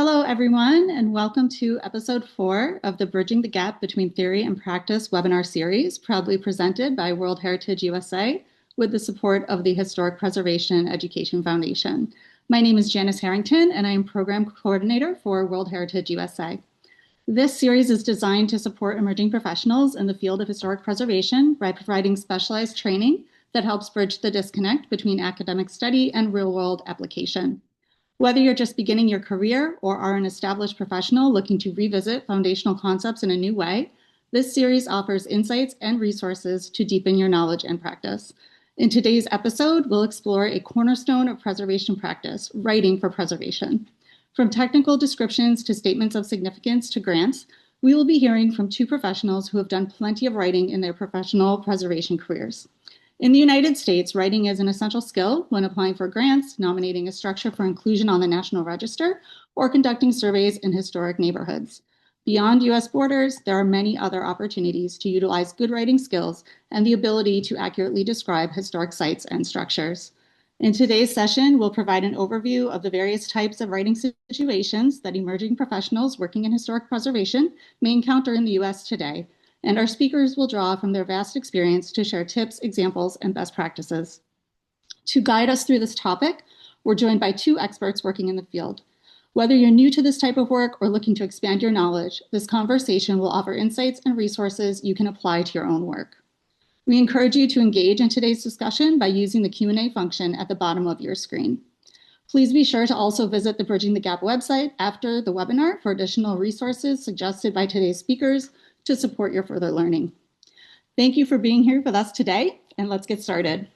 Hello, everyone, and welcome to episode 4 of the Bridging the Gap Between Theory and Practice webinar series, proudly presented by World Heritage USA with the support of the Historic Preservation Education Foundation. My name is Janice Harrington, and I am Program Coordinator for World Heritage USA. This series is designed to support emerging professionals in the field of historic preservation by providing specialized training that helps bridge the disconnect between academic study and real-world application. Whether you're just beginning your career or are an established professional looking to revisit foundational concepts in a new way, this series offers insights and resources to deepen your knowledge and practice. In today's episode, we'll explore a cornerstone of preservation practice, writing for preservation. From technical descriptions to statements of significance to grants, we will be hearing from two professionals who have done plenty of writing in their professional preservation careers. In the United States, writing is an essential skill when applying for grants, nominating a structure for inclusion on the National Register, or conducting surveys in historic neighborhoods. Beyond U.S. borders, there are many other opportunities to utilize good writing skills and the ability to accurately describe historic sites and structures. In today's session, we'll provide an overview of the various types of writing situations that emerging professionals working in historic preservation may encounter in the U.S. today, and our speakers will draw from their vast experience to share tips, examples, and best practices. To guide us through this topic, we're joined by two experts working in the field. Whether you're new to this type of work or looking to expand your knowledge, this conversation will offer insights and resources you can apply to your own work. We encourage you to engage in today's discussion by using the Q&A function at the bottom of your screen. Please be sure to also visit the Bridging the Gap website after the webinar for additional resources suggested by today's speakers to support your further learning. Thank you for being here with us today, and let's get started.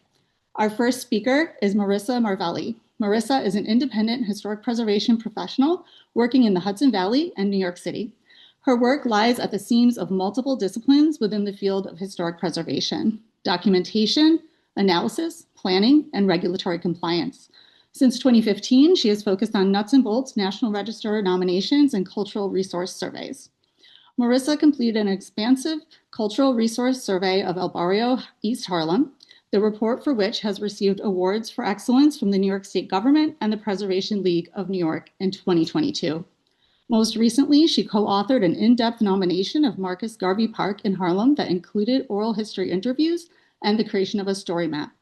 Our first speaker is Marissa Marvelli. Marissa is an independent historic preservation professional working in the Hudson Valley and New York City. Her work lies at the seams of multiple disciplines within the field of historic preservation: documentation, analysis, planning, and regulatory compliance. Since 2015, she has focused on nuts and bolts National Register nominations and cultural resource surveys. Marissa completed an expansive cultural resource survey of El Barrio, East Harlem, the report for which has received awards for excellence from the New York State government and the Preservation League of New York in 2022. Most recently, she co-authored an in-depth nomination of Marcus Garvey Park in Harlem that included oral history interviews and the creation of a story map.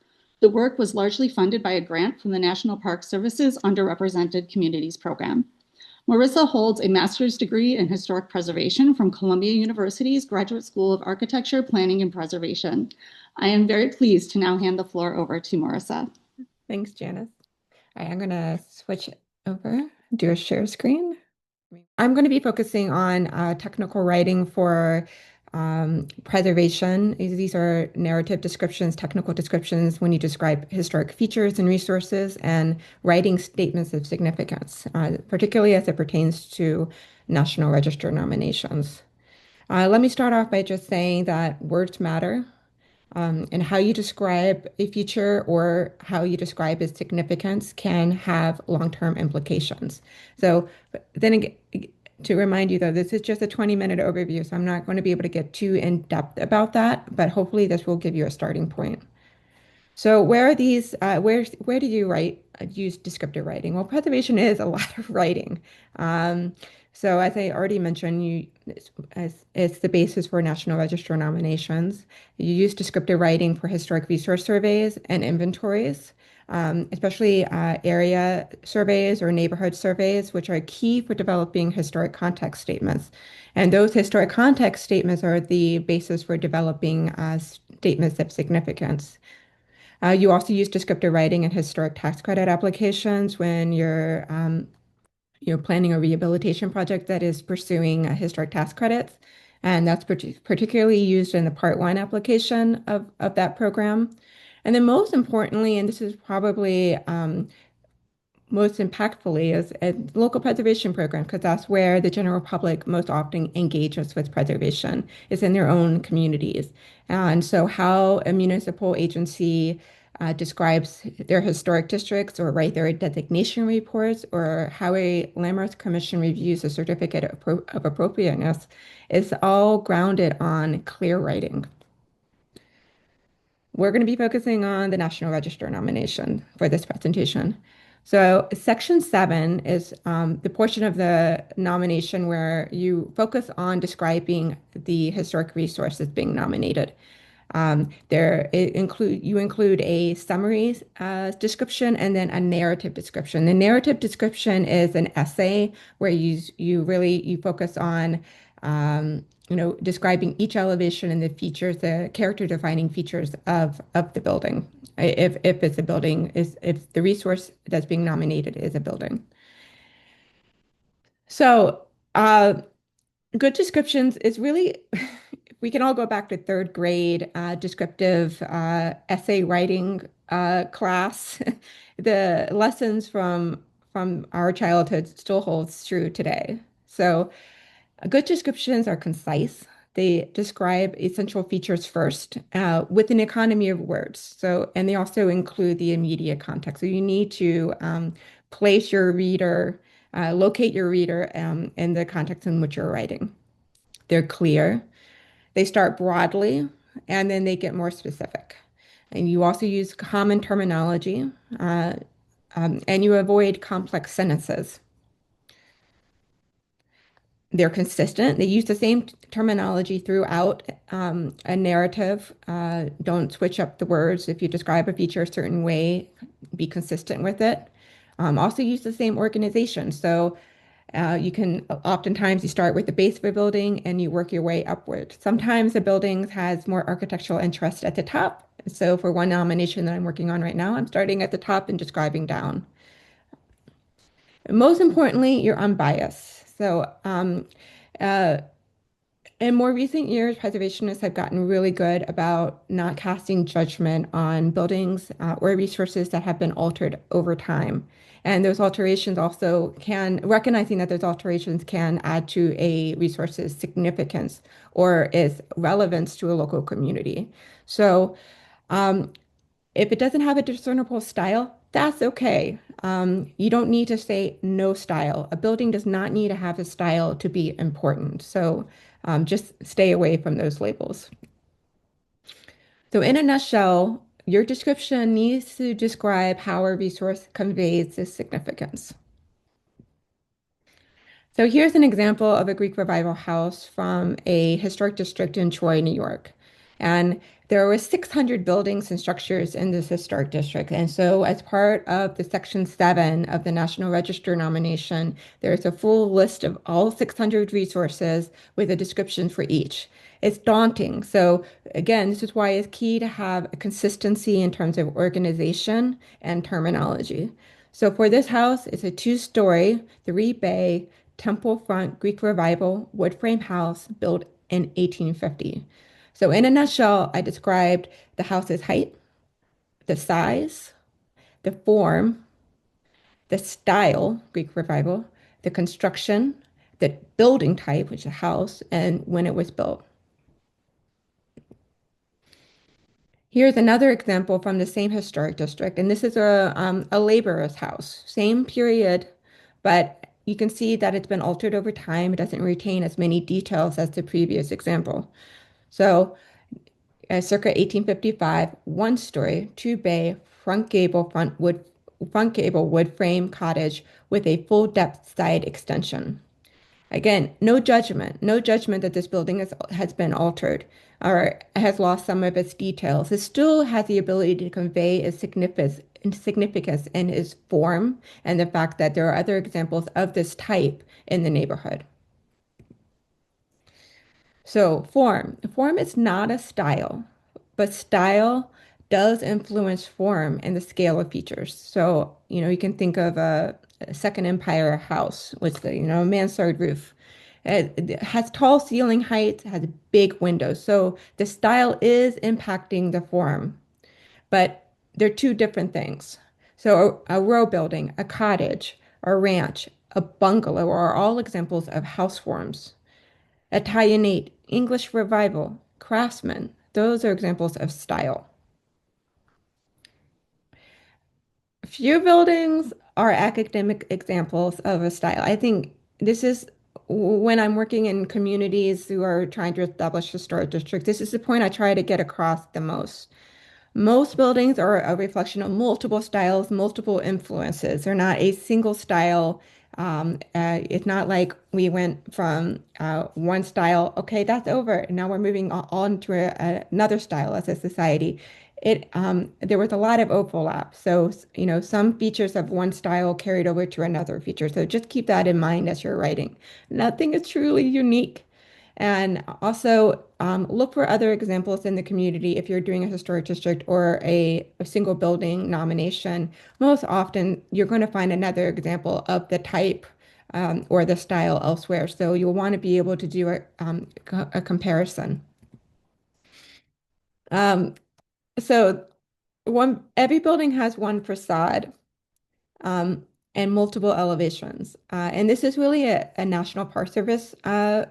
The work was largely funded by a grant from the National Park Service's Underrepresented Communities program. Marissa holds a master's degree in historic preservation from Columbia University's Graduate School of Architecture, Planning, and Preservation. I am very pleased to now hand the floor over to Marissa. Thanks, Janice. I'm going to switch over, do a share screen. I'm going to be focusing on technical writing for preservation. These are narrative descriptions, technical descriptions when you describe historic features and resources, and writing statements of significance, particularly as it pertains to National Register nominations. Let me start off by just saying that words matter, and how you describe a feature or how you describe its significance can have long-term implications. So then again, to remind you, though, this is just a 20-minute overview, so I'm not going to be able to get too in-depth about that, but hopefully this will give you a starting point. So where are these, where do you use descriptive writing? Well, preservation is a lot of writing. So as I already mentioned, it's the basis for National Register nominations. You use descriptive writing for historic resource surveys and inventories, especially area surveys or neighborhood surveys, which are key for developing historic context statements. And those historic context statements are the basis for developing statements of significance. You also use descriptive writing in historic tax credit applications when you're planning a rehabilitation project that is pursuing historic tax credits. And that's particularly used in the Part 1 application of that program. And then most importantly, and this is probably most impactfully, is a local preservation program, because that's where the general public most often engages with preservation, is in their own communities. And so how a municipal agency describes their historic districts or write their designation reports, or how a Landmarks Commission reviews a certificate of appropriateness is all grounded on clear writing. We're going to be focusing on the National Register nomination for this presentation. So, Section 7 is the portion of the nomination where you focus on describing the historic resource that's being nominated. You include a summary description and then a narrative description. The narrative description is an essay where you focus on describing each elevation and the features, the character defining features of the building. If it's a building, is if the resource that's being nominated is a building. So good descriptions is really, we can all go back to third grade descriptive essay writing class. The lessons from our childhood still holds true today. So good descriptions are concise. They describe essential features first with an economy of words. So, and they also include the immediate context. So you need to place your reader, locate your reader in the context in which you're writing. They're clear. They start broadly and then they get more specific. And you also use common terminology and you avoid complex sentences. They're consistent. They use the same terminology throughout a narrative. Don't switch up the words. If you describe a feature a certain way, be consistent with it. Also use the same organization. So you can oftentimes you start with the base of a building and you work your way upward. Sometimes a building has more architectural interest at the top. So for one nomination that I'm working on right now, I'm starting at the top and describing down. Most importantly, you're unbiased. So uh, in more recent years, preservationists have gotten really good about not casting judgment on buildings or resources that have been altered over time. And those alterations also can, recognizing that those alterations can add to a resource's significance or its relevance to a local community. So um, if it doesn't have a discernible style, that's okay. You don't need to say no style. A building does not need to have a style to be important. So just stay away from those labels. So in a nutshell, your description needs to describe how a resource conveys its significance. So here's an example of a Greek Revival house from a historic district in Troy, New York. And there were 600 buildings and structures in this historic district. And so as part of the Section 7 of the National Register nomination, there's a full list of all 600 resources with a description for each. It's daunting. So again, this is why it's key to have a consistency in terms of organization and terminology. So for this house, it's a two-story, three-bay, temple front Greek Revival wood frame house built in 1850. So in a nutshell, I described the house's height, the size, the form, the style, Greek Revival, the construction, the building type, which is a house, and when it was built. Here's another example from the same historic district, and this is a laborer's house, same period, but you can see that it's been altered over time. It doesn't retain as many details as the previous example. So, circa 1855, one story, two bay, front gable wood frame cottage with a full depth side extension. Again, no judgment that this building has been altered or has lost some of its details. It still has the ability to convey its significance in its form and the fact that there are other examples of this type in the neighborhood. So form. Form is not a style, but style does influence form and the scale of features. So, you can think of a Second Empire house with the, mansard roof. It has tall ceiling heights, has big windows. So the style is impacting the form, but they're two different things. So a row building, a cottage, a ranch, a bungalow are all examples of house forms. Italianate, English Revival, Craftsman, those are examples of style. Few buildings are academic examples of a style. I think this is when I'm working in communities who are trying to establish historic districts, this is the point I try to get across the most. Most buildings are a reflection of multiple styles, multiple influences. They're not a single style. It's not like we went from one style, okay, that's over. Now we're moving on to another style as a society. There was a lot of overlap. So, some features of one style carried over to another feature. So just keep that in mind as you're writing. Nothing is truly unique. And also look for other examples in the community if you're doing a historic district or a single building nomination. Most often, you're going to find another example of the type or the style elsewhere. So you'll want to be able to do a comparison. Um, so every building has one facade um, and multiple elevations. And this is really a National Park Service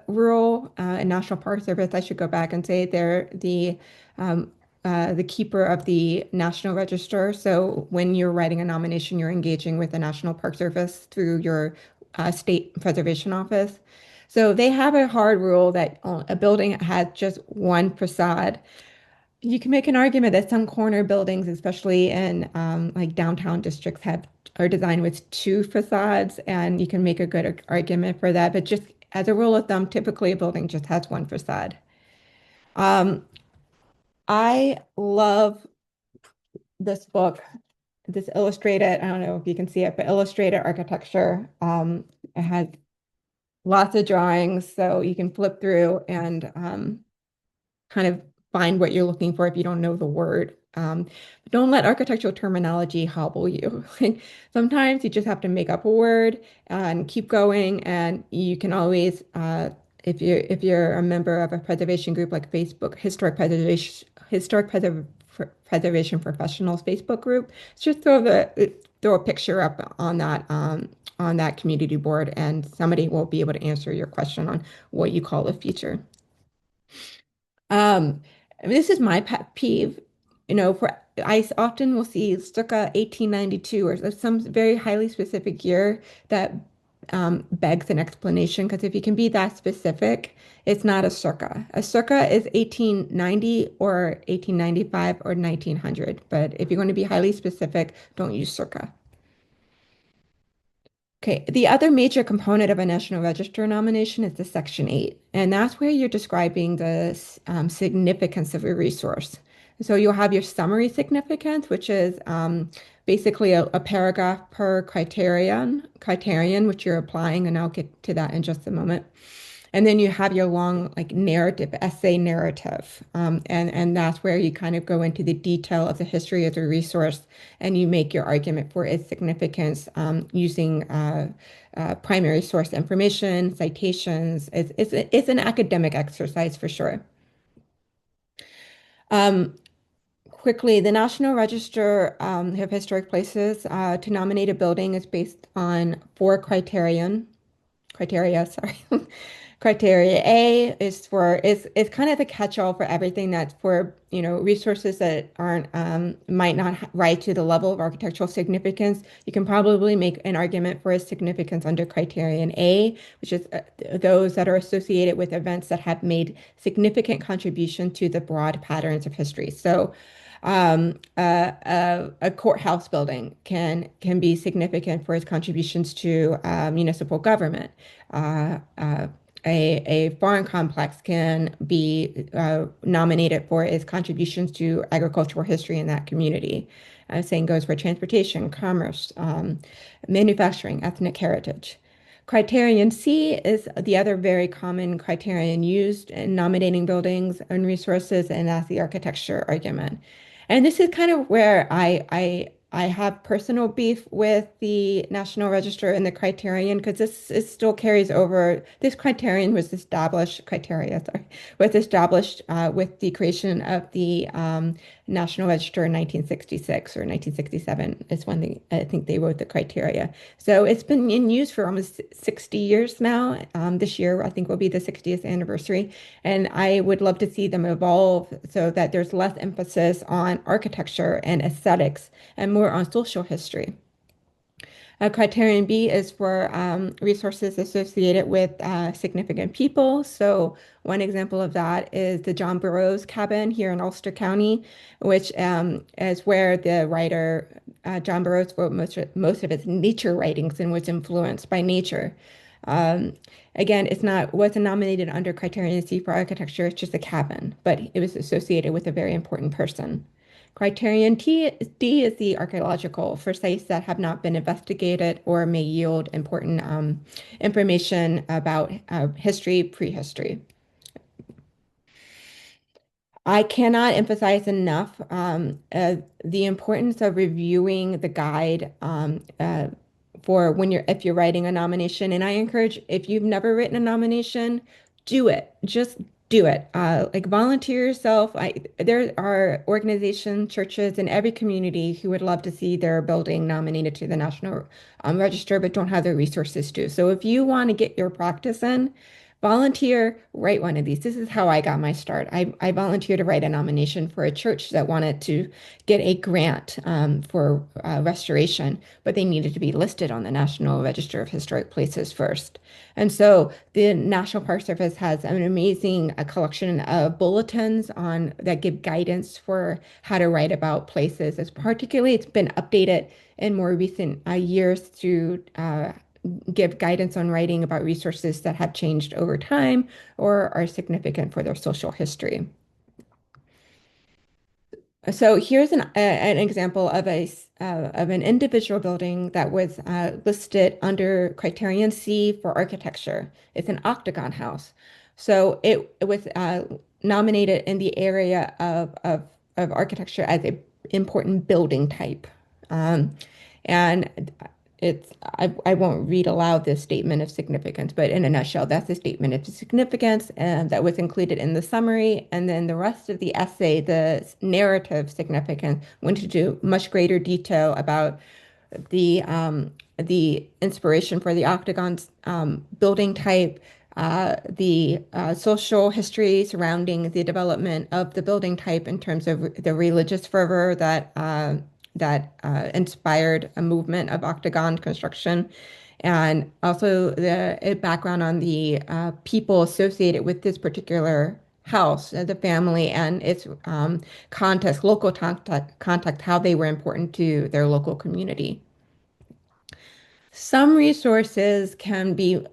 rule. A National Park Service, I should go back and say um, the keeper of the National Register. So when you're writing a nomination, you're engaging with the National Park Service through your state preservation office. So they have a hard rule that a building has just one facade. You can make an argument that some corner buildings, especially in like downtown districts, have are designed with two facades, and you can make a good argument for that. But just as a rule of thumb, typically a building just has one facade. Um, I love this book, this illustrated, I don't know if you can see it, but illustrated architecture. It has lots of drawings, so you can flip through and kind of find what you're looking for if you don't know the word. Don't let architectural terminology hobble you. Like sometimes you just have to make up a word and keep going, and you can always, if you're a member of a preservation group like Facebook, Preservation Professionals Facebook group, just throw a picture up on that community board, and somebody will be able to answer your question on what you call a feature. Um, this is my pet peeve. I often will see circa 1892 or some very highly specific year that begs an explanation. Because if you can be that specific, it's not a circa. A circa is 1890 or 1895 or 1900. But if you're going to be highly specific, don't use circa. Okay, the other major component of a National Register nomination is the Section 8, and that's where you're describing the significance of a resource. So you'll have your summary significance, which is basically a paragraph per criterion which you're applying, and I'll get to that in just a moment. And then you have your long like narrative, essay narrative. And that's where you kind of go into the detail of the history of the resource and you make your argument for its significance using primary source information, citations. It's an academic exercise for sure. Um, Quickly, the National Register of Historic Places to nominate a building is based on four criteria, sorry. Criteria A is kind of the catch-all for everything that's for, resources that aren't might not rise to the level of architectural significance. You can probably make an argument for its significance under criterion A, which is those that are associated with events that have made significant contribution to the broad patterns of history. So a courthouse building can be significant for its contributions to municipal government. A foreign complex can be nominated for its contributions to agricultural history in that community. Same goes for transportation, commerce, manufacturing, ethnic heritage. Criterion C is the other very common criterion used in nominating buildings and resources, and that's the architecture argument. And this is kind of where I have personal beef with the National Register and the criterion because this still carries over. This criterion was established, criteria, sorry, was established with the creation of the National Register in 1966 or 1967 is when I think they wrote the criteria. So it's been in use for almost 60 years now. This year, I think will be the 60th anniversary. And I would love to see them evolve so that there's less emphasis on architecture and aesthetics and more on social history. Criterion B is for resources associated with significant people. So one example of that is the John Burroughs cabin here in Ulster County, which is where the writer John Burroughs wrote most of his nature writings and was influenced by nature. Um, Again, wasn't nominated under Criterion C for architecture. It's just a cabin, but it was associated with a very important person. D is the archaeological for sites that have not been investigated or may yield important information about history, prehistory. I cannot emphasize enough the importance of reviewing the guide for if you're writing a nomination. And I encourage, if you've never written a nomination, do it. Just do it. Like volunteer yourself. There are organizations, churches in every community who would love to see their building nominated to the National Register, but don't have the resources to. So if you want to get your practice in, volunteer, write one of these. This is how I got my start. I volunteered to write a nomination for a church that wanted to get a grant for restoration, but they needed to be listed on the National Register of Historic Places first. And so the National Park Service has an amazing collection of bulletins that give guidance for how to write about places. It's been updated in more recent years to give guidance on writing about resources that have changed over time or are significant for their social history. So here's an example of an individual building that was listed under Criterion C for architecture. It's an octagon house. So it was nominated in the area of architecture as an important building type. And I won't read aloud this statement of significance, but in a nutshell, that's the statement of significance and that was included in the summary. And then the rest of the essay, the narrative significance, went into much greater detail about the inspiration for the octagon's building type, the social history surrounding the development of the building type in terms of the religious fervor that inspired a movement of octagon construction, and also the background on the people associated with this particular house, the family, and its local context, how they were important to their local community. Some resources can be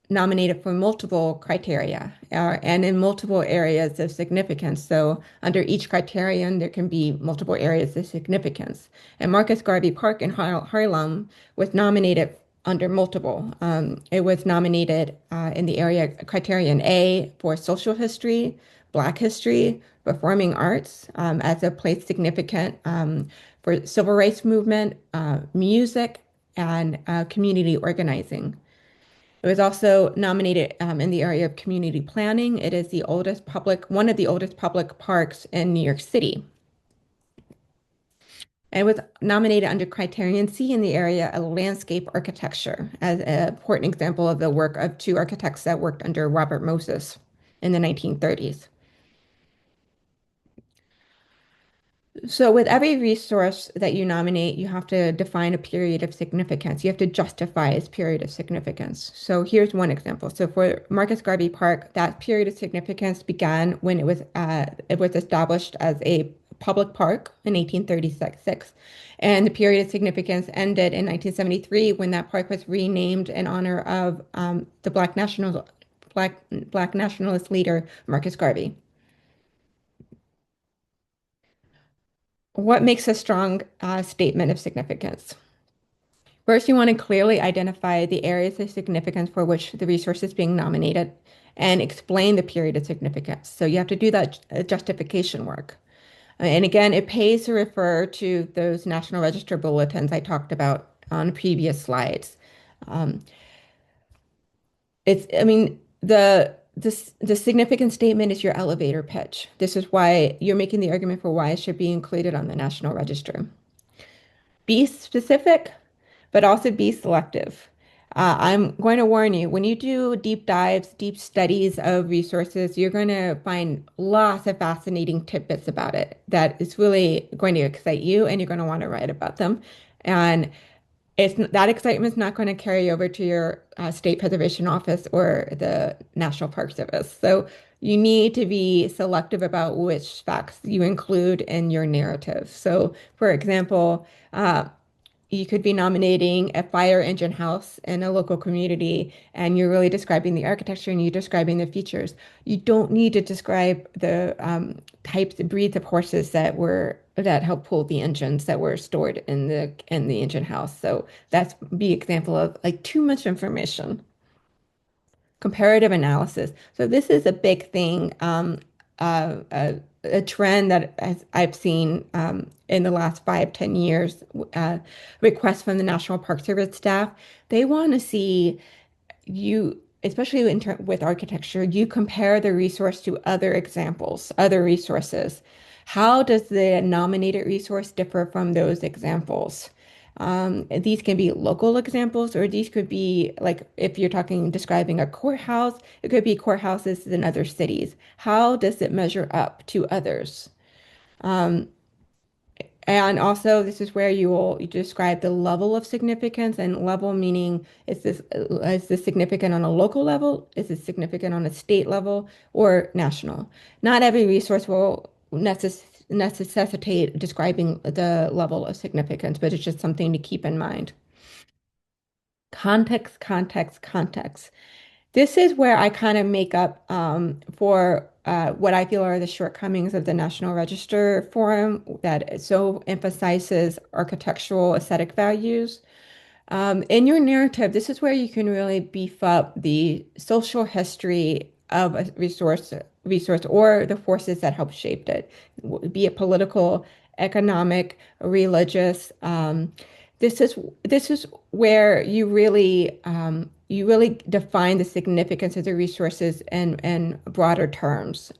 nominated for multiple criteria and in multiple areas of significance. So under each criterion, there can be multiple areas of significance. And Marcus Garvey Park in Harlem was nominated under multiple. It was nominated in the area criterion A for social history, Black history, performing arts as a place significant for civil rights movement, music, and community organizing. It was also nominated in the area of community planning. It is one of the oldest public parks in New York City. And it was nominated under Criterion C in the area of landscape architecture as an important example of the work of two architects that worked under Robert Moses in the 1930s. So with every resource that you nominate, you have to define a period of significance. You have to justify its period of significance. So here's one example. So for Marcus Garvey Park, that period of significance began when it was established as a public park in 1836. And the period of significance ended in 1973 when that park was renamed in honor of the Black nationalist leader, Marcus Garvey. What makes a strong statement of significance? First, you want to clearly identify the areas of significance for which the resource is being nominated and explain the period of significance. So you have to do that justification work. And again, it pays to refer to those National Register bulletins I talked about on previous slides. I mean, the significant statement is your elevator pitch. This is why you're making the argument for why it should be included on the National Register. Be specific, but also be selective. I'm going to warn you, when you do deep dives, deep studies of resources, you're going to find lots of fascinating tidbits about it that is really going to excite you and you're going to want to write about them. And that excitement's not going to carry over to your state preservation office or the National Park Service. So you need to be selective about which facts you include in your narrative. So, for example, you could be nominating a fire engine house in a local community, and you're really describing the architecture and you're describing the features. You don't need to describe the types, breeds of horses that help pull the engines that were stored in the engine house. So that's the example of like too much information. Comparative analysis. So this is a big thing, a trend that I've seen in the last 5, 10 years. Requests from the National Park Service staff. They want to see you, especially with architecture, you compare the resource to other examples, other resources. How does the nominated resource differ from those examples? These can be local examples, or these could be like if you're describing a courthouse, it could be courthouses in other cities. How does it measure up to others? Um, and also, this is where you describe the level of significance, and level meaning is this significant on a local level? Is it significant on a state level or national? Not every resource will necessitate describing the level of significance, but it's just something to keep in mind. Context, context, context. This is where I kind of make up for what I feel are the shortcomings of the National Register Forum that so emphasizes architectural aesthetic values. In your narrative, this is where you can really beef up the social history of a resource or the forces that help shape it, be it political, economic, religious. This is where you really define the significance of the resources in broader terms.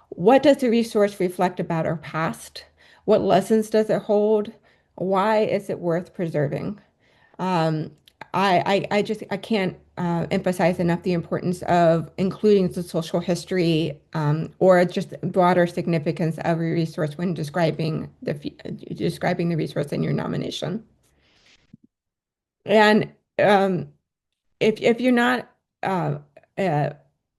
What does the resource reflect about our past? What lessons does it hold? Why is it worth preserving? Um, I can't emphasize enough the importance of including the social history or just broader significance of a resource when describing the resource in your nomination. And if you're not uh, uh,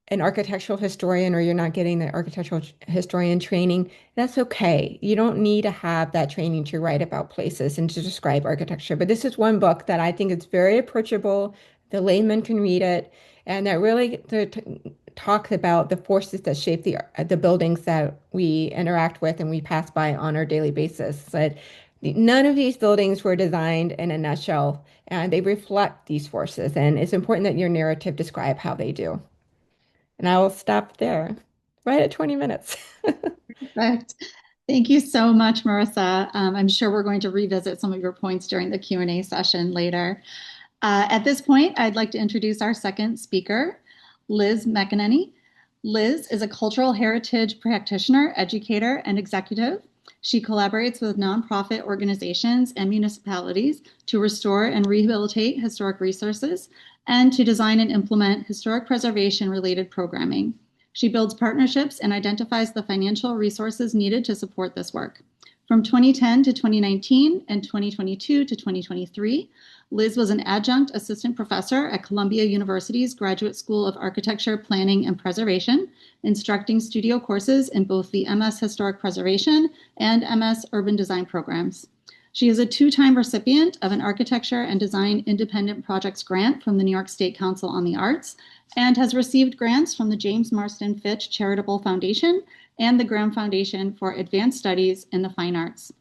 an architectural historian or you're not getting the architectural historian training, that's okay. You don't need to have that training to write about places and to describe architecture. But this is one book that I think is very approachable. The layman can read it, and that really talks about the forces that shape the buildings that we interact with and we pass by on our daily basis. That none of these buildings were designed in a nutshell, and they reflect these forces. And it's important that your narrative describe how they do. And I will stop there, right at 20 minutes. Perfect. Thank you so much, Marissa. I'm sure we're going to revisit some of your points during the Q&A session later. At this point, I'd like to introduce our second speaker, Liz McEnaney. Liz is a cultural heritage practitioner, educator, and executive. She collaborates with nonprofit organizations and municipalities to restore and rehabilitate historic resources and to design and implement historic preservation-related programming. She builds partnerships and identifies the financial resources needed to support this work. From 2010 to 2019 and 2022 to 2023, Liz was an adjunct assistant professor at Columbia University's Graduate School of Architecture, Planning, and Preservation, instructing studio courses in both the MS Historic Preservation and MS Urban Design programs. She is a two-time recipient of an Architecture and Design Independent Projects Grant from the New York State Council on the Arts and has received grants from the James Marston Fitch Charitable Foundation and the Graham Foundation for Advanced Studies in the Fine Arts.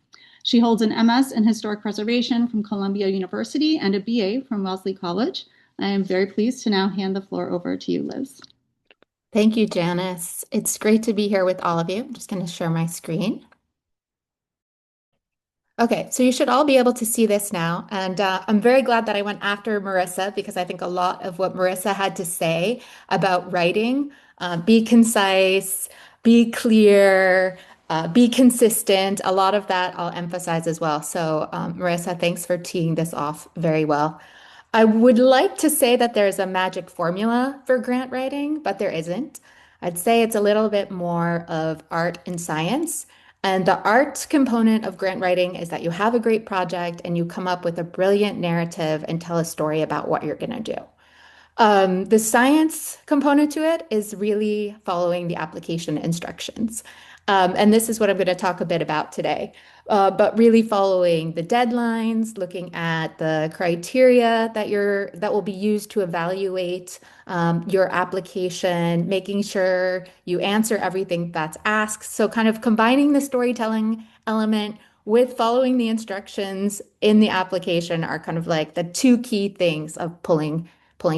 She holds an MS in Historic Preservation from Columbia University and a BA from Wellesley College. I am very pleased to now hand the floor over to you, Liz. Thank you, Janice. It's great to be here with all of you. I'm just going to share my screen. Okay, so you should all be able to see this now. And I'm very glad that I went after Marissa because I think a lot of what Marissa had to say about writing, be concise, be clear, be consistent, a lot of that I'll emphasize as well. So Marissa, thanks for teeing this off very well. I would like to say that there's a magic formula for grant writing, but there isn't. I'd say it's a little bit more of art and science. And the art component of grant writing is that you have a great project and you come up with a brilliant narrative and tell a story about what you're going to do. The science component to it is really following the application instructions. And this is what I'm going to talk a bit about today. But really following the deadlines, looking at the criteria that will be used to evaluate your application, making sure you answer everything that's asked. So kind of combining the storytelling element with following the instructions in the application are kind of like the two key things of pulling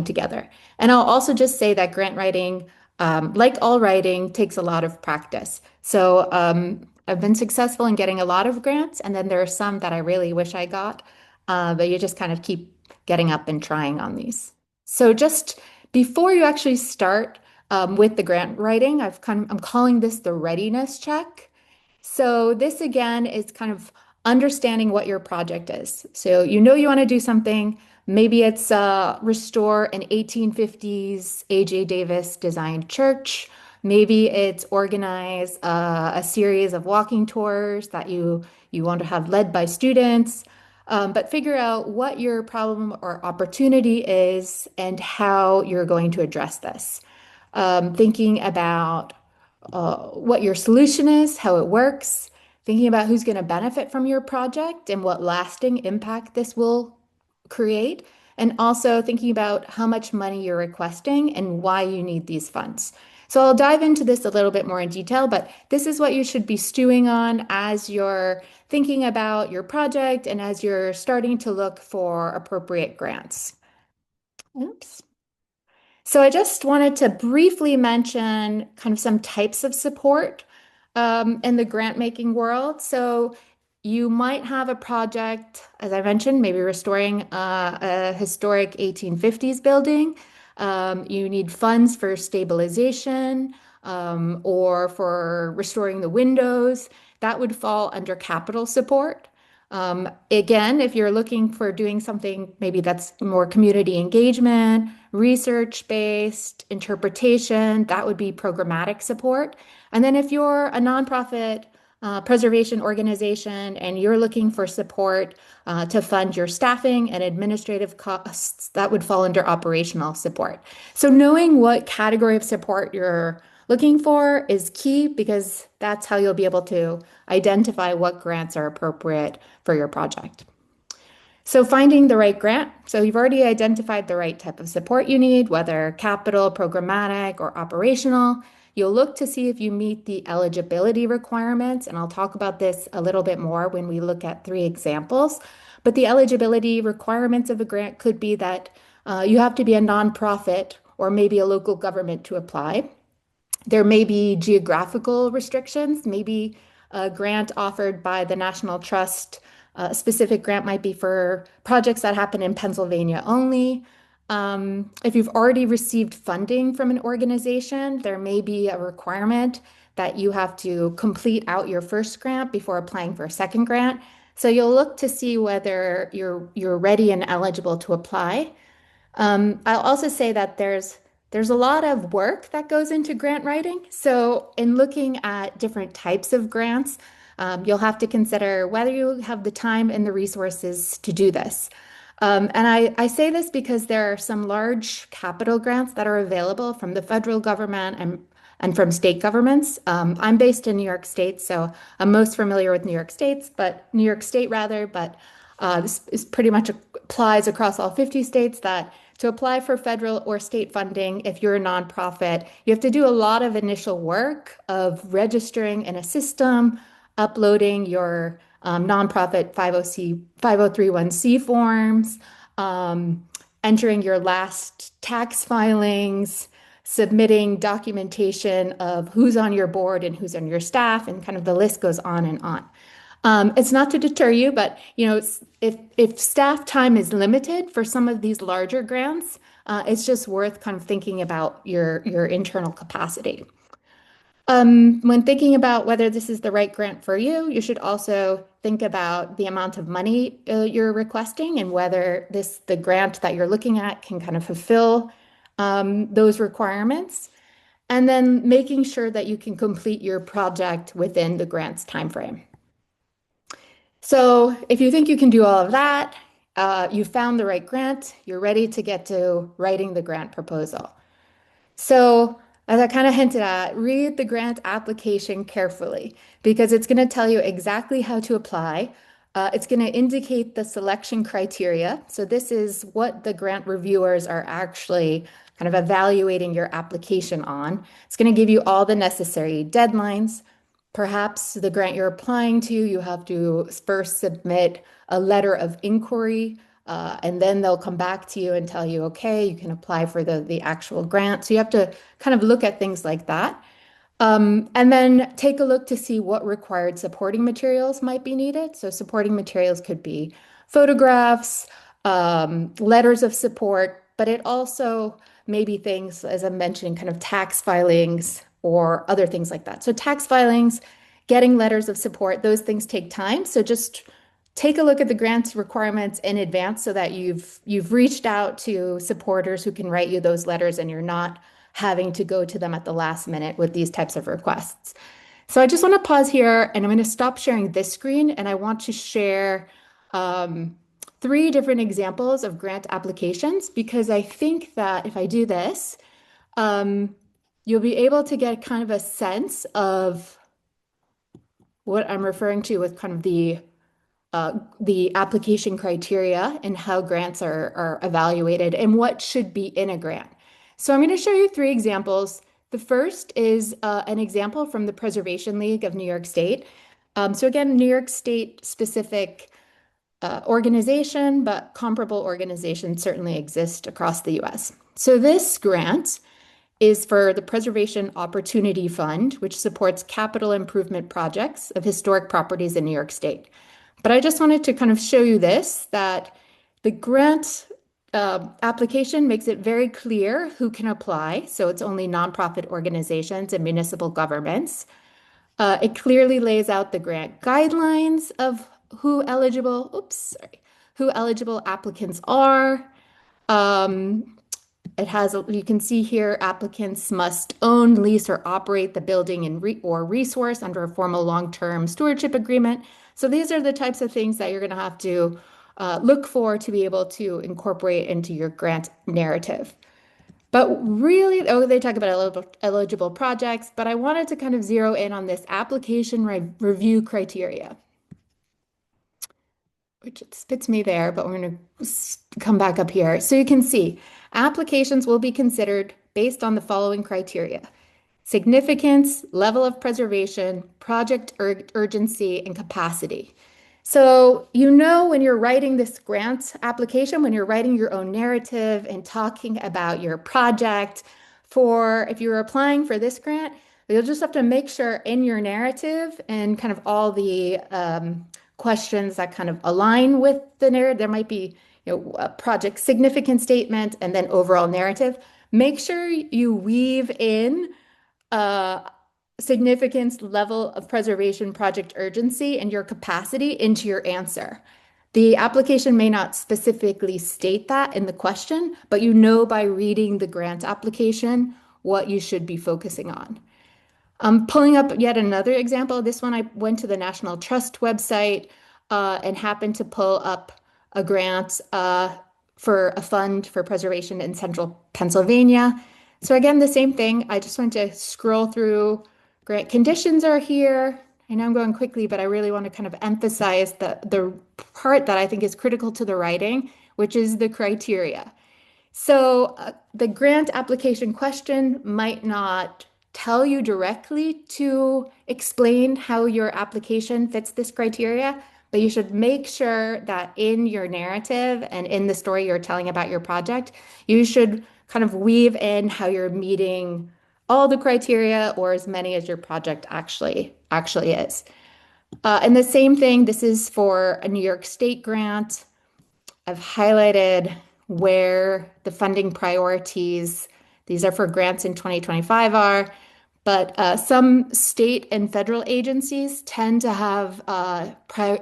together. And I'll also just say that grant writing, like all writing, takes a lot of practice. So I've been successful in getting a lot of grants, and then there are some that I really wish I got, but you just kind of keep getting up and trying on these. So just before you actually start with the grant writing, I'm calling this the readiness check. So this again is kind of understanding what your project is. So you know you want to do something. Maybe it's restore an 1850s A.J. Davis designed church. Maybe it's organize a series of walking tours that you want to have led by students. But figure out what your problem or opportunity is and how you're going to address this. Thinking about what your solution is, how it works, thinking about who's going to benefit from your project and what lasting impact this will create, and also thinking about how much money you're requesting and why you need these funds. So I'll dive into this a little bit more in detail, but this is what you should be stewing on as you're thinking about your project and as you're starting to look for appropriate grants. Oops. So I just wanted to briefly mention kind of some types of support in the grant making world. So you might have a project, as I mentioned, maybe restoring a historic 1850s building. You need funds for stabilization or for restoring the windows. That would fall under capital support. Again, if you're looking for doing something maybe that's more community engagement, research-based, interpretation, that would be programmatic support. And then if you're a nonprofit preservation organization and you're looking for support to fund your staffing and administrative costs, that would fall under operational support. So knowing what category of support you're looking for is key because that's how you'll be able to identify what grants are appropriate for your project. So finding the right grant. So you've already identified the right type of support you need, whether capital, programmatic, or operational. You'll look to see if you meet the eligibility requirements, and I'll talk about this a little bit more when we look at 3 examples. But the eligibility requirements of a grant could be that you have to be a nonprofit or maybe a local government to apply. There may be geographical restrictions, maybe a grant offered by the National Trust. A specific grant might be for projects that happen in Pennsylvania only. If you've already received funding from an organization, there may be a requirement that you have to complete out your first grant before applying for a second grant. So you'll look to see whether you're ready and eligible to apply. I'll also say that there's a lot of work that goes into grant writing. So in looking at different types of grants, you'll have to consider whether you have the time and the resources to do this. And I say this because there are some large capital grants that are available from the federal government and from state governments. I'm based in New York State, so I'm most familiar with New York State, but this is pretty much applies across all 50 states that to apply for federal or state funding, if you're a nonprofit, you have to do a lot of initial work of registering in a system, uploading your nonprofit 5031C forms, entering your last tax filings, submitting documentation of who's on your board and who's on your staff, and kind of the list goes on and on. It's not to deter you, but if staff time is limited for some of these larger grants, it's just worth kind of thinking about your internal capacity. When thinking about whether this is the right grant for you, you should also think about the amount of money you're requesting and whether the grant that you're looking at can kind of fulfill those requirements. and then making sure that you can complete your project within the grant's timeframe. So if you think you can do all of that, you found the right grant, you're ready to get to writing the grant proposal. So as I kind of hinted at, read the grant application carefully because it's going to tell you exactly how to apply. It's going to indicate the selection criteria. So this is what the grant reviewers are actually kind of evaluating your application on. It's going to give you all the necessary deadlines. Perhaps the grant you're applying to, you have to first submit a letter of inquiry, and then they'll come back to you and tell you, okay, you can apply for the actual grant. So you have to kind of look at things like that. And then take a look to see what required supporting materials might be needed. So supporting materials could be photographs, letters of support, but it also may be things, as I mentioned, kind of tax filings or other things like that. So tax filings, getting letters of support, those things take time. So just take a look at the grant requirements in advance so that you've reached out to supporters who can write you those letters and you're not having to go to them at the last minute with these types of requests. So I just want to pause here and I'm going to stop sharing this screen and I want to share 3 different examples of grant applications because I think that if I do this, you'll be able to get kind of a sense of what I'm referring to with kind of the application criteria and how grants are evaluated and what should be in a grant. So I'm going to show you 3 examples. The first is an example from the Preservation League of New York State. So again, New York State specific organization, but comparable organizations certainly exist across the US. So this grant is for the Preservation Opportunity Fund, which supports capital improvement projects of historic properties in New York State. But I just wanted to kind of show you this, that the grant application makes it very clear who can apply. So it's only nonprofit organizations and municipal governments. It clearly lays out the grant guidelines of who eligible applicants are. It has, you can see here, applicants must own, lease, or operate the building or resource under a formal long-term stewardship agreement. So these are the types of things that you're going to have to look for to be able to incorporate into your grant narrative. But really, they talk about eligible projects, but I wanted to kind of zero in on this application review criteria, which it spits me there, but we're going to come back up here. So you can see applications will be considered based on the following criteria: significance, level of preservation, project urgency, and capacity. So, when you're writing this grant application, when you're writing your own narrative and talking about your project, if you're applying for this grant, you'll just have to make sure in your narrative and kind of all the questions that kind of align with the narrative, there might be a project significance statement and then overall narrative. Make sure you weave in significance, level of preservation, project urgency, and your capacity into your answer. The application may not specifically state that in the question, but by reading the grant application what you should be focusing on. I'm pulling up yet another example. This one, I went to the National Trust website and happened to pull up a grant for a fund for preservation in central Pennsylvania. So again, the same thing. I just want to scroll through. Grant conditions are here. I know I'm going quickly, but I really want to kind of emphasize the part that I think is critical to the writing, which is the criteria. So the grant application question might not tell you directly to explain how your application fits this criteria, but you should make sure that in your narrative and in the story you're telling about your project, you should kind of weave in how you're meeting all the criteria or as many as your project actually is. And the same thing, this is for a New York State grant. I've highlighted where the funding priorities, these are for grants in 2025 are, but some state and federal agencies tend to have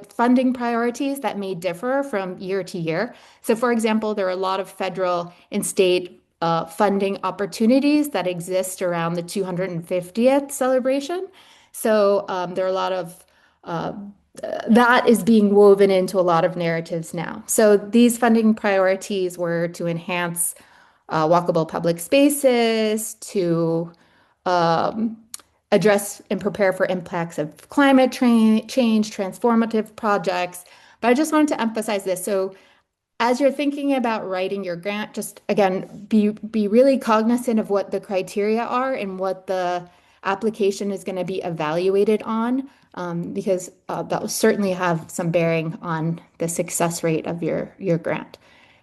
funding priorities that may differ from year to year. So for example, there are a lot of federal and state funding opportunities that exist around the 250th celebration. So there are a lot of uh, that is being woven into a lot of narratives now. So these funding priorities were to enhance walkable public spaces, to um, address and prepare for impacts of climate change, transformative projects. But I just wanted to emphasize this. So as you're thinking about writing your grant, just again, be really cognizant of what the criteria are and what the application is going to be evaluated on, because that will certainly have some bearing on the success rate of your grant.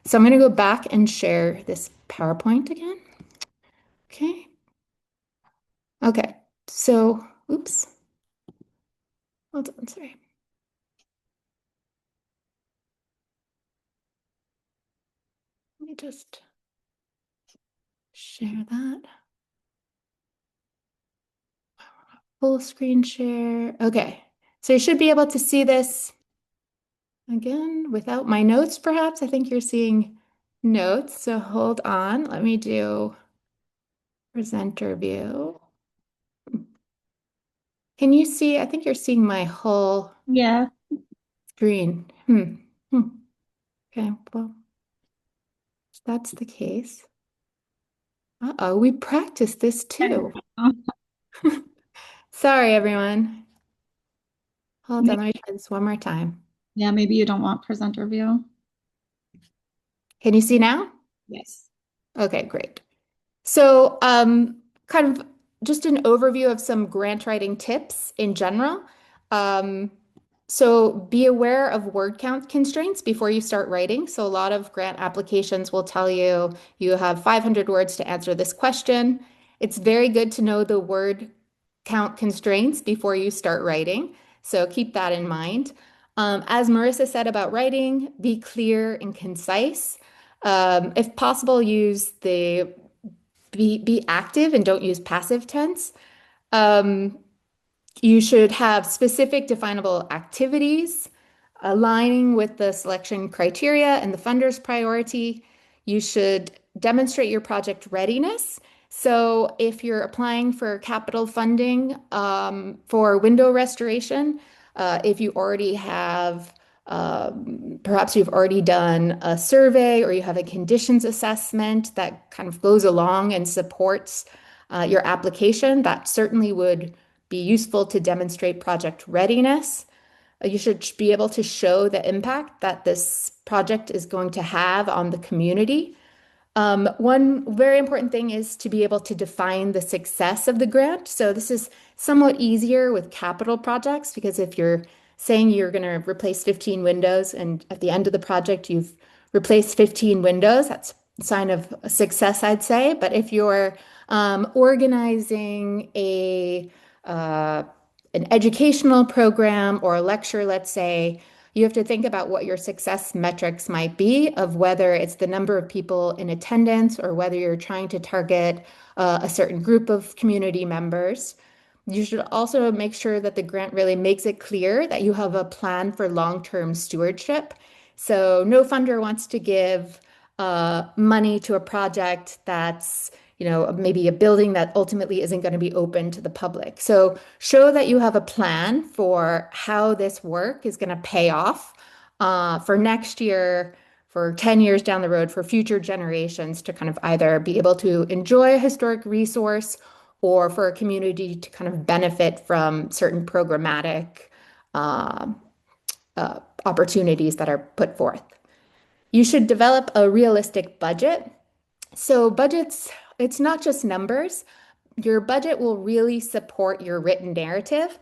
So I'm going to go back and share this PowerPoint again. Okay. Okay. So, oops. Hold on, sorry. Let me just share that. Full screen share. Okay. So you should be able to see this again without my notes, perhaps. I think you're seeing notes. So hold on. Let me do presenter view. Can you see? I think you're seeing my whole Yeah. screen. Okay, well, if that's the case. Uh-oh, we practiced this too. Sorry, everyone. Hold on, let me try this one more time. Yeah, maybe you don't want presenter view. Can you see now? Yes. Okay, great. So, kind of just an overview of some grant writing tips in general. Um, so be aware of word count constraints before you start writing. So a lot of grant applications will tell you you have 500 words to answer this question. It's very good to know the word count constraints before you start writing. So keep that in mind. As Marissa said about writing, be clear and concise. If possible, use the be active and don't use passive tense. Um, you should have specific definable activities aligning with the selection criteria and the funder's priority. You should demonstrate your project readiness. So if you're applying for capital funding for window restoration, if you already have perhaps you've already done a survey or you have a conditions assessment that kind of goes along and supports your application, that certainly would be useful to demonstrate project readiness. You should be able to show the impact that this project is going to have on the community. One very important thing is to be able to define the success of the grant. So this is somewhat easier with capital projects because if you're saying you're going to replace 15 windows and at the end of the project you've replaced 15 windows, that's a sign of success, I'd say. But if you're organizing uh, an educational program or a lecture, let's say, you have to think about what your success metrics might be of whether it's the number of people in attendance or whether you're trying to target a certain group of community members. You should also make sure that the grant really makes it clear that you have a plan for long-term stewardship. So no funder wants to give money to a project that's maybe a building that ultimately isn't going to be open to the public. So show that you have a plan for how this work is going to pay off for next year, for 10 years down the road, for future generations to kind of either be able to enjoy a historic resource or for a community to kind of benefit from certain programmatic uh, opportunities that are put forth. You should develop a realistic budget. So budgets, it's not just numbers. Your budget will really support your written narrative.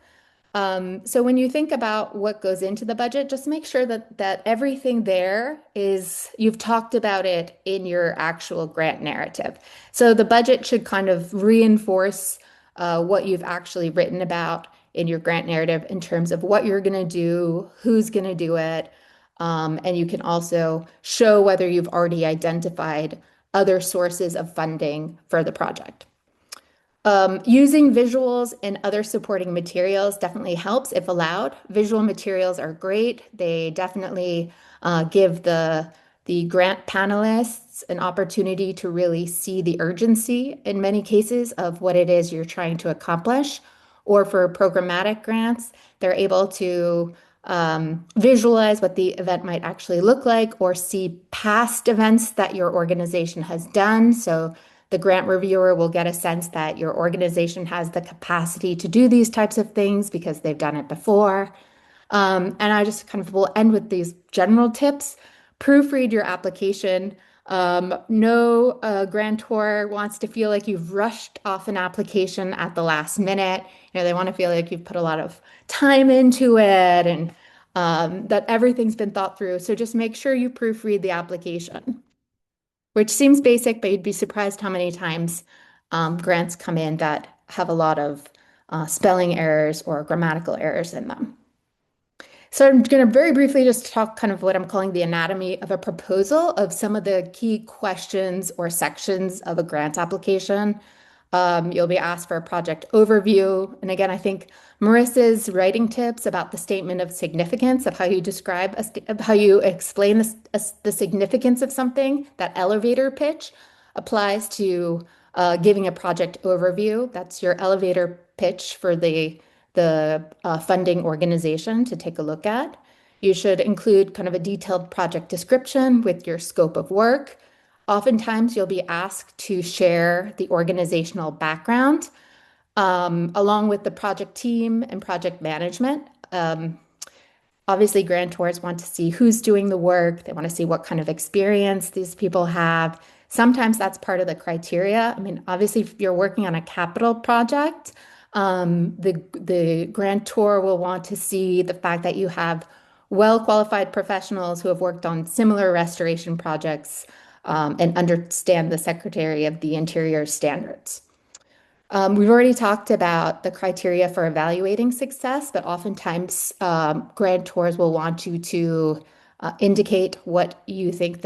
So when you think about what goes into the budget, just make sure that everything there is, you've talked about it in your actual grant narrative. So the budget should kind of reinforce what you've actually written about in your grant narrative in terms of what you're going to do, who's going to do it, and you can also show whether you've already identified other sources of funding for the project. Using visuals and other supporting materials definitely helps if allowed. Visual materials are great. They definitely give the the grant panelists an opportunity to really see the urgency in many cases of what it is you're trying to accomplish. Or for programmatic grants, they're able to visualize what the event might actually look like or see past events that your organization has done. So the grant reviewer will get a sense that your organization has the capacity to do these types of things because they've done it before. And I just kind of will end with these general tips. Proofread your application. No grantor wants to feel like you've rushed off an application at the last minute. They want to feel like you've put a lot of time into it and that everything's been thought through. So just make sure you proofread the application, which seems basic, but you'd be surprised how many times grants come in that have a lot of spelling errors or grammatical errors in them. So I'm going to very briefly just talk kind of what I'm calling the anatomy of a proposal of some of the key questions or sections of a grant application. You'll be asked for a project overview. And again, I think Marissa's writing tips about the statement of significance of how you describe, how you explain the significance of something, that elevator pitch applies to giving a project overview. That's your elevator pitch for the funding organization to take a look at. You should include kind of a detailed project description with your scope of work. Oftentimes, you'll be asked to share the organizational background along with the project team and project management. Obviously, grantors want to see who's doing the work. They want to see what kind of experience these people have. Sometimes that's part of the criteria. I mean, obviously, if you're working on a capital project, the grantor will want to see the fact that you have well-qualified professionals who have worked on similar restoration projects and understand the Secretary of the Interior standards. We've already talked about the criteria for evaluating success, but oftentimes grantors will want you to indicate what you think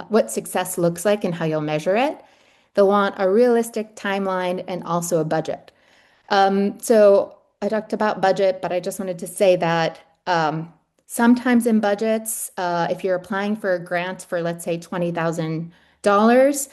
what success looks like and how you'll measure it. They'll want a realistic timeline and also a budget. So I talked about budget, but I just wanted to say that sometimes in budgets, if you're applying for a grant for, let's say, $20,000,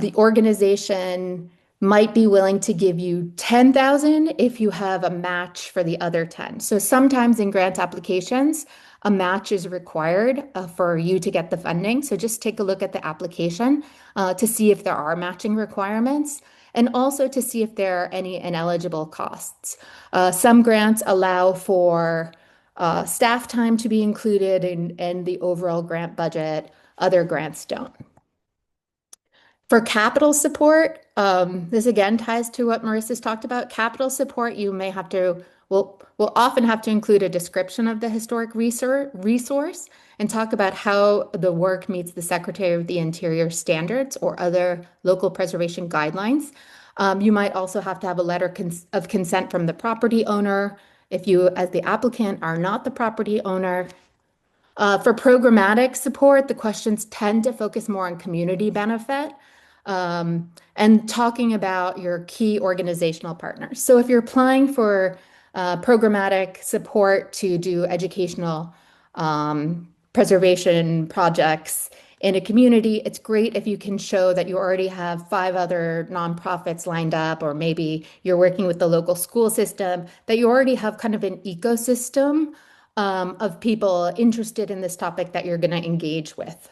the organization might be willing to give you $10,000 if you have a match for the other 10. So sometimes in grant applications, a match is required for you to get the funding. So just take a look at the application to see if there are matching requirements and also to see if there are any ineligible costs. Some grants allow for staff time to be included in the overall grant budget. Other grants don't. For capital support, this again ties to what Marissa's talked about. Capital support, you may have to, will often have to include a description of the historic resource and talk about how the work meets the Secretary of the Interior standards or other local preservation guidelines. You might also have to have a letter of consent from the property owner if you, as the applicant, are not the property owner. For programmatic support, the questions tend to focus more on community benefit and talking about your key organizational partners. So if you're applying for programmatic support to do educational preservation projects in a community, it's great if you can show that you already have 5 other nonprofits lined up, or maybe you're working with the local school system, that you already have kind of an ecosystem of people interested in this topic that you're going to engage with.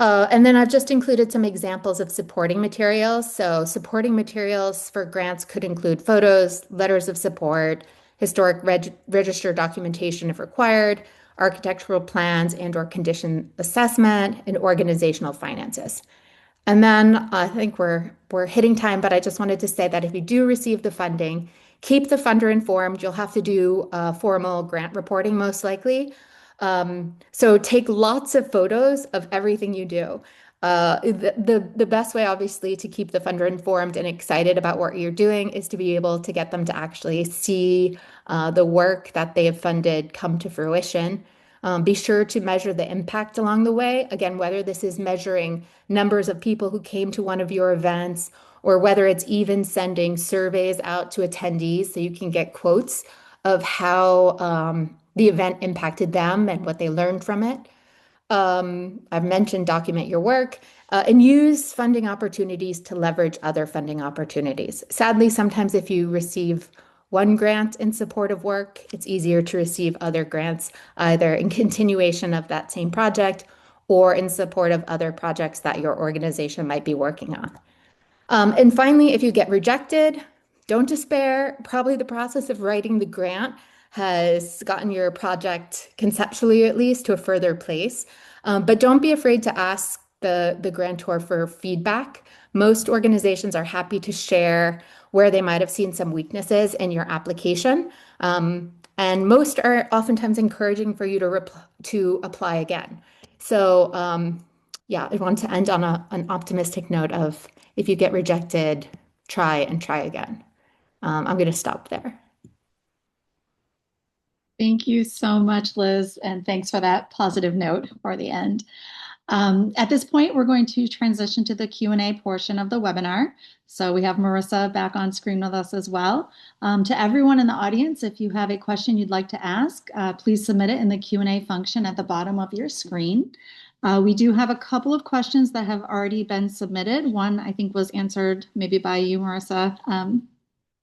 And then I've just included some examples of supporting materials. So supporting materials for grants could include photos, letters of support, historic register documentation if required, architectural plans and/or condition assessment, and organizational finances. And then I think we're hitting time, but I just wanted to say that if you do receive the funding, keep the funder informed. You'll have to do formal grant reporting most likely. So take lots of photos of everything you do. The best way, obviously, to keep the funder informed and excited about what you're doing is to be able to get them to actually see the work that they have funded come to fruition. Be sure to measure the impact along the way. Again, whether this is measuring numbers of people who came to one of your events, or whether it's even sending surveys out to attendees so you can get quotes of how the event impacted them and what they learned from it. I've mentioned document your work and use funding opportunities to leverage other funding opportunities. Sadly, sometimes if you receive one grant in support of work, it's easier to receive other grants either in continuation of that same project or in support of other projects that your organization might be working on. And finally, if you get rejected, don't despair. Probably the process of writing the grant has gotten your project, conceptually at least, to a further place. But don't be afraid to ask the grantor for feedback. Most organizations are happy to share where they might have seen some weaknesses in your application. And most are oftentimes encouraging for you to apply again. So yeah, I want to end on an optimistic note of if you get rejected, try and try again. I'm going to stop there. Thank you so much, Liz, and thanks for that positive note for the end. At this point, we're going to transition to the Q&A portion of the webinar. So we have Marissa back on screen with us as well. To everyone in the audience, if you have a question you'd like to ask, please submit it in the Q&A function at the bottom of your screen. We do have a couple of questions that have already been submitted. One, I think, was answered maybe by you, Marissa,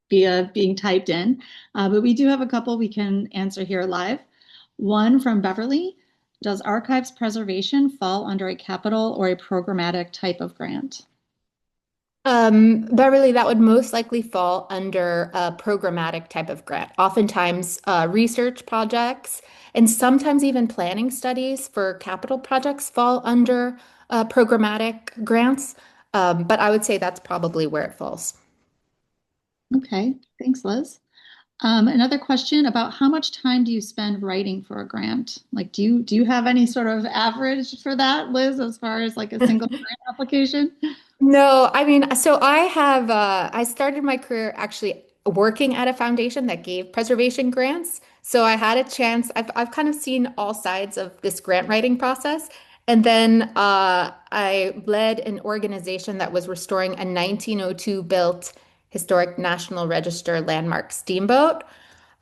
via being typed in. But we do have a couple we can answer here live. One from Beverly. Does archives preservation fall under a capital or a programmatic type of grant? Beverly, that would most likely fall under a programmatic type of grant. Oftentimes, research projects and sometimes even planning studies for capital projects fall under programmatic grants. But I would say that's probably where it falls. Okay, thanks, Liz. Another question about how much time do you spend writing for a grant? Like, do you have any sort of average for that, Liz, as far as like a single grant application? No, I mean, so I started my career actually working at a foundation that gave preservation grants. So I had a chance, I've kind of seen all sides of this grant writing process. And then I led an organization that was restoring a 1902 built historic National Register landmark steamboat.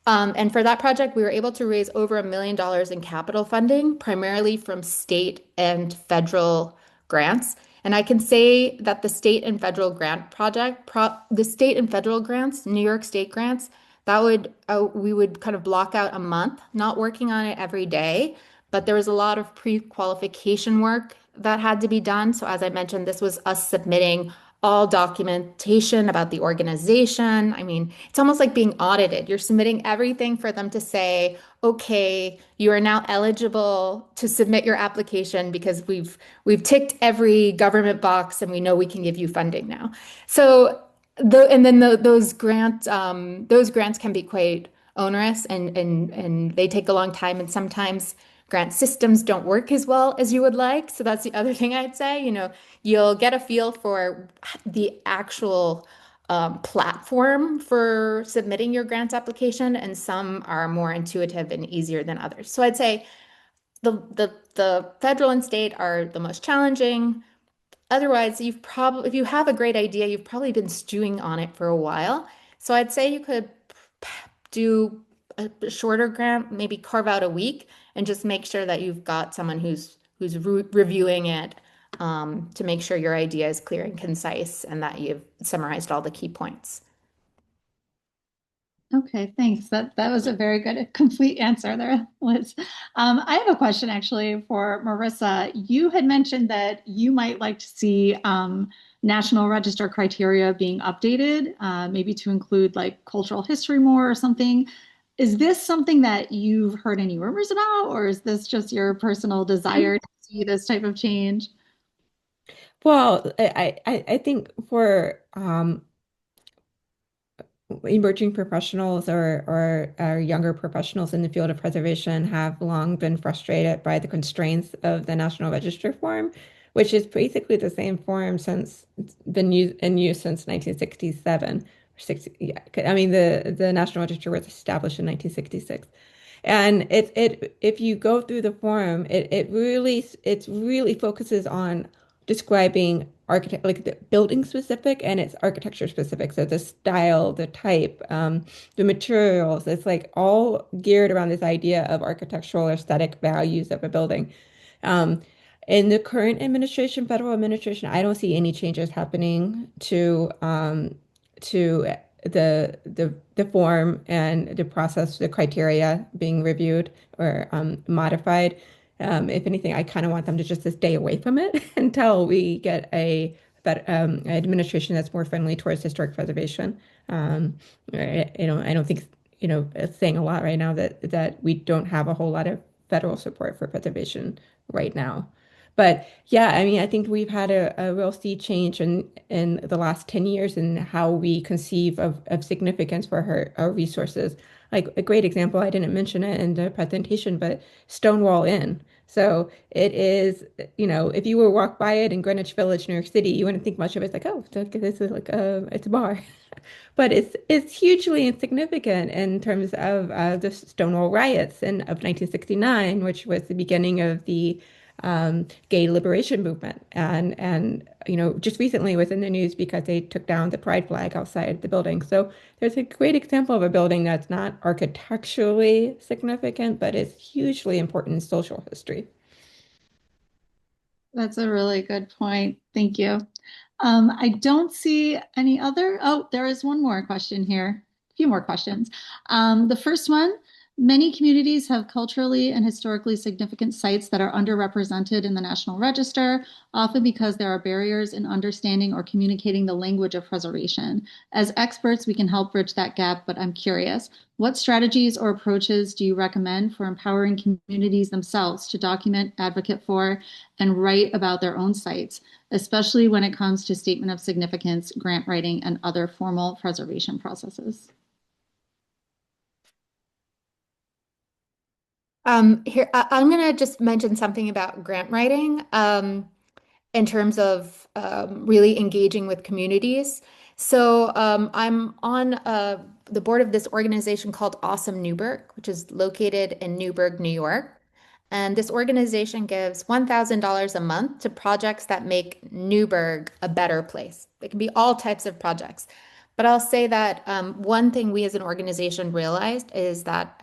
And for that project, we were able to raise over $1 million in capital funding, primarily from state and federal grants. And I can say that the state and federal the state and federal grants, New York State grants, we would kind of block out a month, not working on it every day, but there was a lot of pre-qualification work that had to be done. So as I mentioned, this was us submitting all documentation about the organization. I mean, it's almost like being audited. You're submitting everything for them to say, okay, you are now eligible to submit your application because we've ticked every government box and we know we can give you funding now. So those grants can be quite onerous and they take a long time, and sometimes grant systems don't work as well as you would like. So that's the other thing I'd say. You'll get a feel for the actual platform for submitting your grant application, and some are more intuitive and easier than others. So I'd say the federal and state are the most challenging. Otherwise, if you have a great idea, you've probably been stewing on it for a while. So I'd say you could do a shorter grant, maybe carve out a week and just make sure that you've got someone who's reviewing it to make sure your idea is clear and concise and that you've summarized all the key points. Okay, thanks. That was a very good, complete answer there, Liz. I have a question actually for Marissa. You had mentioned that you might like to see National Register criteria being updated, maybe to include like cultural history more or something. Is this something that you've heard any rumors about, or is this just your personal desire to see this type of change? Well, I think for emerging professionals or younger professionals in the field of preservation have long been frustrated by the constraints of the National Register form, which is basically the same form since it's been in use since 1967 or 60. Yeah, I mean the National Register was established in 1966. And if you go through the form, it really focuses on describing architect, like the building specific and it's architecture specific. So the style, the type, the materials, it's like all geared around this idea of architectural aesthetic values of a building. Um, in the current administration, federal administration, I don't see any changes happening to the form and the process, the criteria being reviewed or modified. If anything, I kind of want them to just to stay away from it until we get administration that's more friendly towards historic preservation. I don't think, it's saying a lot right now that we don't have a whole lot of federal support for preservation right now. But yeah, I mean, I think we've had a real sea change in the last 10 years in how we conceive of significance for our resources. Like a great example, I didn't mention it in the presentation, but Stonewall Inn. So it is, if you were walk by it in Greenwich Village, New York City, you wouldn't think much of it. It's like, oh, this is like it's a bar. But it's hugely insignificant in terms of the Stonewall riots of 1969, which was the beginning of the gay liberation movement, and just recently was in the news because they took down the pride flag outside the building. So there's a great example of a building that's not architecturally significant, but is hugely important in social history. That's a really good point. Thank you. I don't see any other. Oh, there is one more question here. A few more questions. The first one, many communities have culturally and historically significant sites that are underrepresented in the National Register, often because there are barriers in understanding or communicating the language of preservation. As experts, we can help bridge that gap, but I'm curious, what strategies or approaches do you recommend for empowering communities themselves to document, advocate for, and write about their own sites, especially when it comes to statement of significance, grant writing, and other formal preservation processes? Here, I'm going to just mention something about grant writing in terms of really engaging with communities. So I'm on the board of this organization called Awesome Newburgh, which is located in Newburgh, New York. And this organization gives $1,000 a month to projects that make Newburgh a better place. It can be all types of projects. But I'll say that one thing we as an organization realized is that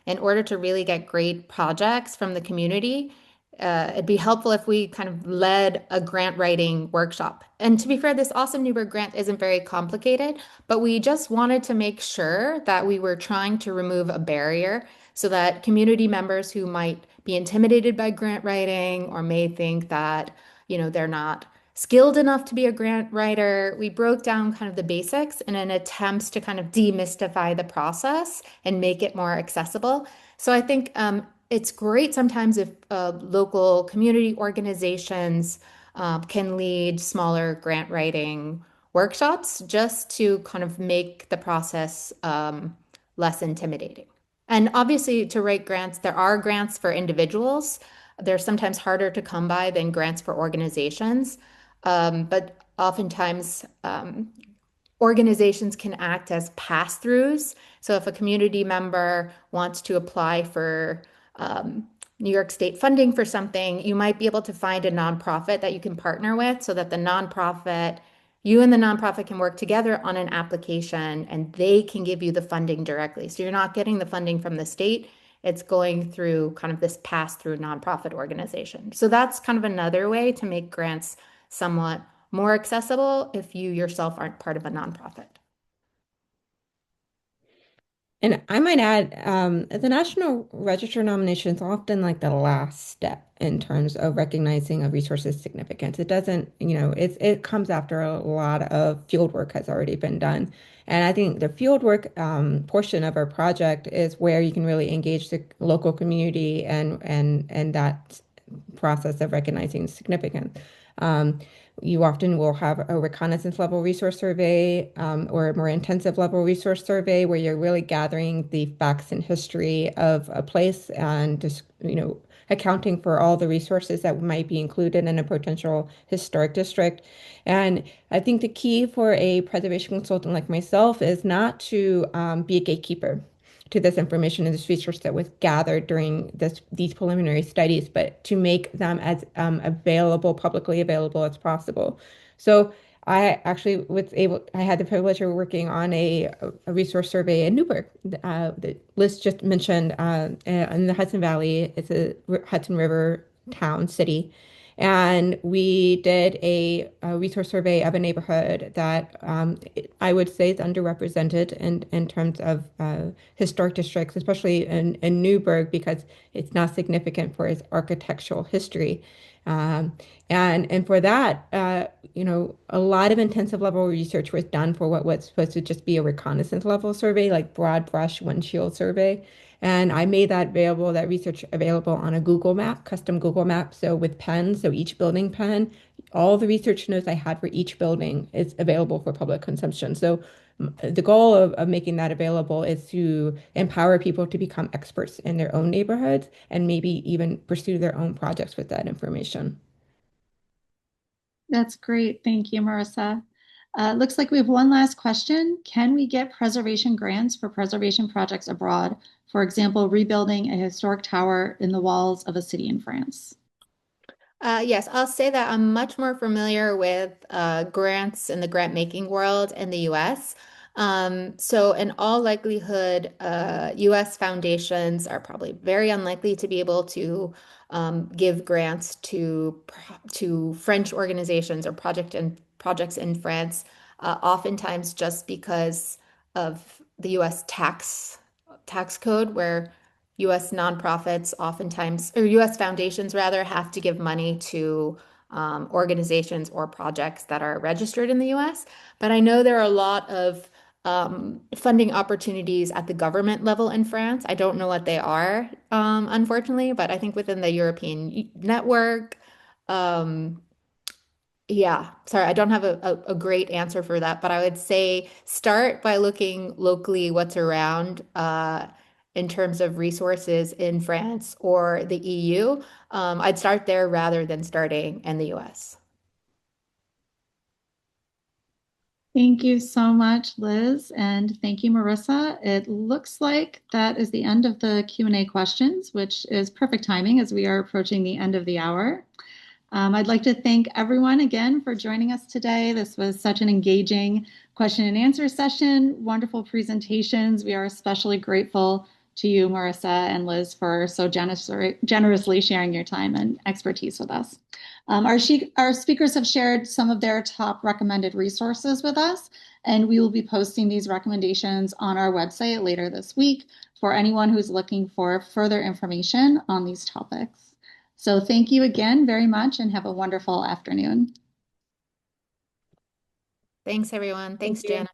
in order to really get great projects from the community, it'd be helpful if we kind of led a grant writing workshop. And to be fair, this Awesome Newburgh grant isn't very complicated, but we just wanted to make sure that we were trying to remove a barrier so that community members who might be intimidated by grant writing or may think that, they're not skilled enough to be a grant writer, we broke down kind of the basics in an attempt to kind of demystify the process and make it more accessible. So I think it's great sometimes if local community organizations can lead smaller grant writing workshops just to kind of make the process less intimidating. And obviously, to write grants, there are grants for individuals. They're sometimes harder to come by than grants for organizations. But oftentimes, organizations can act as pass-throughs. So if a community member wants to apply for New York State funding for something, you might be able to find a nonprofit that you can partner with so that you and the nonprofit can work together on an application and they can give you the funding directly. So you're not getting the funding from the state. It's going through kind of this pass-through nonprofit organization. So that's kind of another way to make grants somewhat more accessible if you yourself aren't part of a nonprofit. And I might add, the National Register nomination is often like the last step in terms of recognizing a resource's significance. It doesn't, it comes after a lot of field work has already been done. And I think the field work portion of our project is where you can really engage the local community and that process of recognizing significance. You often will have a reconnaissance level resource survey or a more intensive level resource survey where you're really gathering the facts and history of a place and just, accounting for all the resources that might be included in a potential historic district. And I think the key for a preservation consultant like myself is not to be a gatekeeper, to this information and this research that was gathered during these preliminary studies, but to make them as publicly available as possible. So I actually I had the privilege of working on a resource survey in Newburgh that Liz just mentioned in the Hudson Valley. It's a Hudson River town, city. And we did a resource survey of a neighborhood that I would say is underrepresented in terms of historic districts, especially in Newburgh, because it's not significant for its architectural history. Um, and for that, a lot of intensive level research was done for what was supposed to just be a reconnaissance level survey, like broad brush windshield survey. And I made that research available on a Google map, custom Google map. So with pens, so each building pen, all the research notes I had for each building is available for public consumption. So the goal of making that available is to empower people to become experts in their own neighborhoods and maybe even pursue their own projects with that information. That's great. Thank you, Marissa. Looks like we have one last question. Can we get preservation grants for preservation projects abroad? For example, rebuilding a historic tower in the walls of a city in France. Yes, I'll say that I'm much more familiar with grants in the grant making world in the US. So, in all likelihood, US foundations are probably very unlikely to be able to give grants to French organizations or projects in France, oftentimes just because of the US tax code, where US nonprofits oftentimes, or US foundations rather, have to give money to organizations or projects that are registered in the US. But I know there are a lot of funding opportunities at the government level in France. I don't know what they are, unfortunately, but I think within the European network, um, yeah, sorry, I don't have a great answer for that, but I would say start by looking locally what's around in terms of resources in France or the EU. I'd start there rather than starting in the US. Thank you so much, Liz, and thank you, Marissa. It looks like that is the end of the Q&A questions, which is perfect timing as we are approaching the end of the hour. I'd like to thank everyone again for joining us today. This was such an engaging question and answer session, wonderful presentations. We are especially grateful to you, Marissa and Liz, for so generously sharing your time and expertise with us. Our speakers have shared some of their top recommended resources with us, and we will be posting these recommendations on our website later this week for anyone who's looking for further information on these topics. So thank you again very much and have a wonderful afternoon. Thanks, everyone. Thank Thanks, you. Janice.